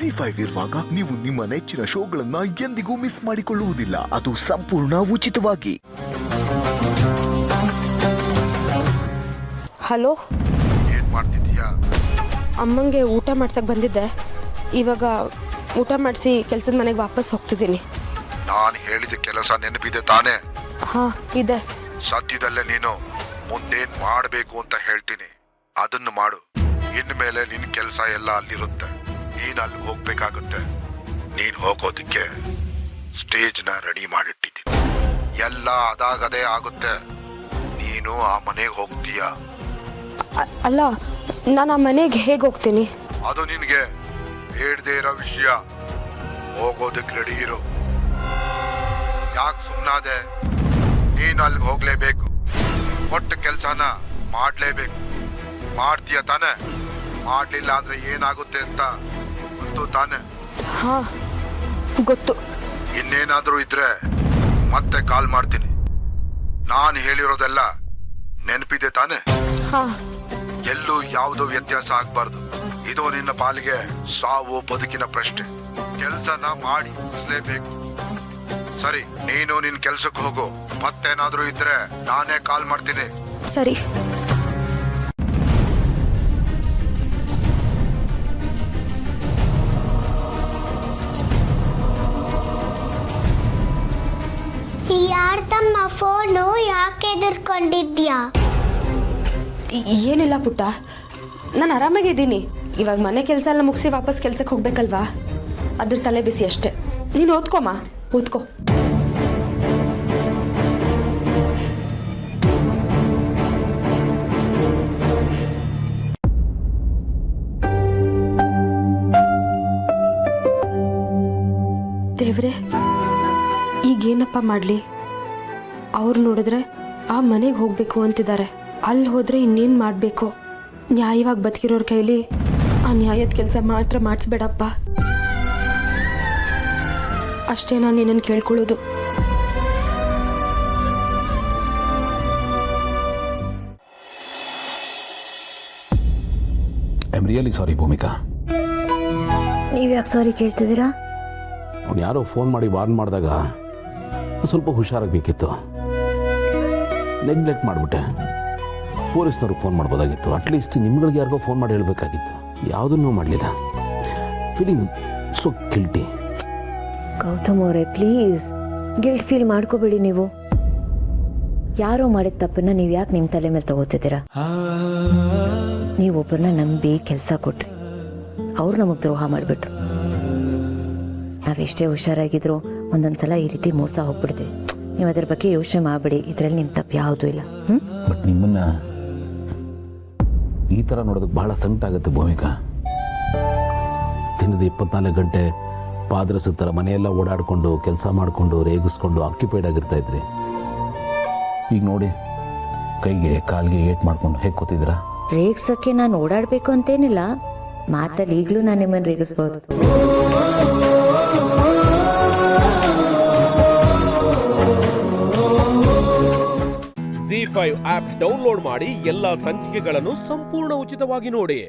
ZEE5 ಇರುವಾಗ ನೀವು ನಿಮ್ಮ ನೆಚ್ಚಿನ ಶೋಗಳನ್ನ ಎಂದಿಗೂ ಮಿಸ್ ಮಾಡಿಕೊಳ್ಳುವುದಿಲ್ಲ. ಅದು ಸಂಪೂರ್ಣ ಉಚಿತವಾಗಿ. ಹಲೋ, ಏನ್ ಮಾಡ್ತಿದ್ದೀಯಾ? ಅಮ್ಮಂಗೆ ಊಟ ಮಾಡ್ಸಕ್ ಬಂದಿದ್ದೆ. ಇವಾಗ ಊಟ ಮಾಡಿಸಿ ಕೆಲ್ಸದ ಮನೆಗೆ ವಾಪಸ್ ಹೋಗ್ತಿದ್ದೀನಿ. ನಾನು ಹೇಳಿದ ಕೆಲಸ ನೆನಪಿದೆ ತಾನೇ? ಹಾ, ಇದೆ. ಸದ್ಯದಲ್ಲೇ ನೀನು ಮುಂದೇನ್ ಮಾಡಬೇಕು ಅಂತ ಹೇಳ್ತೀನಿ, ಅದನ್ನು ಮಾಡು. ಇನ್ಮೇಲೆ ನಿನ್ ಕೆಲಸ ಎಲ್ಲ ಅಲ್ಲಿರುತ್ತೆ, ನೀನ್ ಅಲ್ಲಿ ಹೋಗ್ಬೇಕಾಗುತ್ತೆ. ನೀನ್ ಹೋಗೋದಕ್ಕೆ ಸ್ಟೇಜ್ ನ ರೆಡಿ ಮಾಡಿಟ್ಟಿದ್ದೀನಿ. ಎಲ್ಲ ಅದಾಗದೇ ಆಗುತ್ತೆ. ನೀನು ಆ ಮನೆಗೆ ಹೋಗ್ತೀಯ. ಅಲ್ಲ, ನಾನು ಆ ಮನೆಗೆ ಹೇಗೆ ಹೋಗ್ತೀನಿ? ಅದು ನಿನ್ಗೆ ಬೇಡದೇ ಇರೋ ವಿಷಯ. ಹೋಗೋದಕ್ಕೆ ರೆಡಿ ಇರು. ಯಾಕೆ ಸುಮ್ಮನಾದೆ? ನೀನು ಅಲ್ಲಿಗೆ ಹೋಗ್ಲೇಬೇಕು. ಒಟ್ಟು ಕೆಲಸನ ಮಾಡ್ಲೇಬೇಕು. ಮಾಡ್ತೀಯ ತಾನೆ? ಮಾಡ್ಲಿಲ್ಲ ಅಂದ್ರೆ ಏನಾಗುತ್ತೆ ಅಂತ ಗೊತ್ತು ತಾನೆ? ಹಾ, ಗೊತ್ತು. ಇನ್ನೇನಾದ್ರೂ ಇದ್ರೆ ಮತ್ತೆ ಕಾಲ್ ಮಾಡ್ತೀನಿ. ನಾನು ಹೇಳಿರೋದೆಲ್ಲ ನೆನಪಿದೆ ತಾನೆ? ಹಾ. ಎಲ್ಲೂ ಯಾವುದೋ ವ್ಯತ್ಯಾಸ ಆಗ್ಬಾರ್ದು. ಇದು ನಿನ್ನ ಪಾಲಿಗೆ ಸಾವು ಬದುಕಿನ ಪ್ರಶ್ನೆ. ಕೆಲ್ಸನ ಮಾಡಿ ಮುಗಿಸ್ಲೇಬೇಕು. ಸರಿ, ನೀನು ನಿನ್ ಕೆಲ್ಸಕ್ಕೆ ಹೋಗು. ಮತ್ತೇನಾದ್ರೂ ಇದ್ರೆ ನಾನೇ ಕಾಲ್ ಮಾಡ್ತೀನಿ. ಸರಿ. ಯಾರ್ದಮ್ಮ ಫೋನು? ಯಾಕೆ ಎದುರ್ಕೊಂಡಿದ್ಯಾ? ಏನಿಲ್ಲ ಪುಟ್ಟ, ನಾನು ಆರಾಮಾಗಿದ್ದೀನಿ. ಇವಾಗ ಮನೆ ಕೆಲಸ ಎಲ್ಲ ಮುಗಿಸಿ ವಾಪಸ್ ಕೆಲ್ಸಕ್ಕೆ ಹೋಗ್ಬೇಕಲ್ವಾ, ಅದ್ರ ತಲೆ ಬಿಸಿ ಅಷ್ಟೆ. ನೀನು ಓದ್ಕೊಮ್ಮ, ಓದ್ಕೋ. ದೇವ್ರೆ, ಈಗೇನಪ್ಪ ಮಾಡಲಿ? ಅವ್ರು ನೋಡಿದ್ರೆ ಆ ಮನೆಗೆ ಹೋಗ್ಬೇಕು ಅಂತಿದ್ದಾರೆ. ಅಲ್ಲಿ ಹೋದ್ರೆ ಇನ್ನೇನು ಮಾಡಬೇಕು? ನ್ಯಾಯವಾಗಿ ಬದುಕಿರೋರ ಕೈಲಿ ಆ ನ್ಯಾಯದ ಕೆಲಸ ಮಾತ್ರ ಮಾಡಿಸ್ಬೇಡಪ್ಪ. ಅಷ್ಟೇ ನಾನು ನಿನ್ನನ್ನು ಕೇಳ್ಕೊಳ್ಳೋದು. I am really sorry Bhoomika. ನೀವು ಯಾಕೆ ಸಾರಿ ಕೇಳ್ತಿದ್ದೀರಾ? ಅವ್ನು ಯಾರೋ ಫೋನ್ ಮಾಡಿ ವಾರ್ನ್ ಮಾಡಿದಾಗ ಸ್ವಲ್ಪ ಹುಷಾರಾಗಬೇಕಿತ್ತು. ನೆಗ್ಲೆಕ್ಟ್ ಮಾಡಿಬಿಟ್ಟೆ. ಪೊಲೀಸ್ನವ್ರಿಗೆ ಫೋನ್ ಮಾಡ್ಬೋದಾಗಿತ್ತು. ಅಟ್ಲೀಸ್ಟ್ ನಿಮ್ಗಳಿಗೆ ಯಾರಿಗೋ ಫೋನ್ ಮಾಡಿ ಹೇಳಬೇಕಾಗಿತ್ತು. ಯಾವುದನ್ನೂ ಮಾಡಲಿಲ್ಲ. Feeling so guilty. ಗೌತಮ್ ಅವರೇ, ಪ್ಲೀಸ್ ಗಿಲ್ಟ್ ಫೀಲ್ ಮಾಡ್ಕೋಬೇಡಿ. ನೀವು ಯಾರೋ ಮಾಡಿದ ತಪ್ಪನ್ನ ನೀವು ಯಾಕೆ ನಿಮ್ಮ ತಲೆ ಮೇಲೆ ತಗೋತಿದ್ದೀರಾ? ನೀವೊಬ್ಬರನ್ನ ನಂಬಿ ಕೆಲಸ ಕೊಟ್ರಿ, ಅವ್ರು ನಮಗೆ ದ್ರೋಹ ಮಾಡಿಬಿಟ್ರು. ನಾವೆಷ್ಟೇ ಹುಷಾರಾಗಿದ್ರು ಒಂದೊಂದ್ಸಲ ಈ ರೀತಿ ಮೋಸ ಹೋಗ್ಬಿಡ್ತೀವಿ. ನೀವು ಅದ್ರ ಬಗ್ಗೆ ಯೋಚನೆ ಮಾಡಬೇಡಿ. ಇದರಲ್ಲಿ ನಿಮ್ಮ ತಪ್ಪು ಯಾವುದೂ ಇಲ್ಲ. ಬಟ್ ನಿಮ್ಮನ್ನು ಈ ಥರ ನೋಡೋದಕ್ಕೆ ಬಹಳ ಸಂಕಟ ಆಗುತ್ತೆ ಭೂಮಿಕಾ. ದಿನದ 24 ಗಂಟೆ ಪಾದರಸದ ಥರ ಮನೆಯೆಲ್ಲ ಓಡಾಡಿಕೊಂಡು ಕೆಲಸ ಮಾಡಿಕೊಂಡು ರೇಗಿಸ್ಕೊಂಡು ಆಕ್ಯುಪೈಡ್ ಆಗಿರ್ತಾ ಇದ್ರಿ. ಈಗ ನೋಡಿ, ಕೈಗೆ ಕಾಲಿಗೆ ಏಟ್ ಮಾಡ್ಕೊಂಡು ಹೇಗೆ ಕೂತಿದ್ದೀರಾ? ರೇಗ್ಸಕ್ಕೆ ನಾನು ಓಡಾಡಬೇಕು ಅಂತೇನಿಲ್ಲ. ಮಾತಲ್ಲಿ ಈಗಲೂ ನಾನು ನಿಮ್ಮನ್ನು ರೇಗಿಸ್ಬೋದು. ZEE5 ಆಪ್ ಡೌನ್ಲೋಡ್ ಮಾಡಿ ಎಲ್ಲಾ ಸಂಚಿಕೆಗಳನ್ನು ಸಂಪೂರ್ಣ ಉಚಿತವಾಗಿ ನೋಡಿ.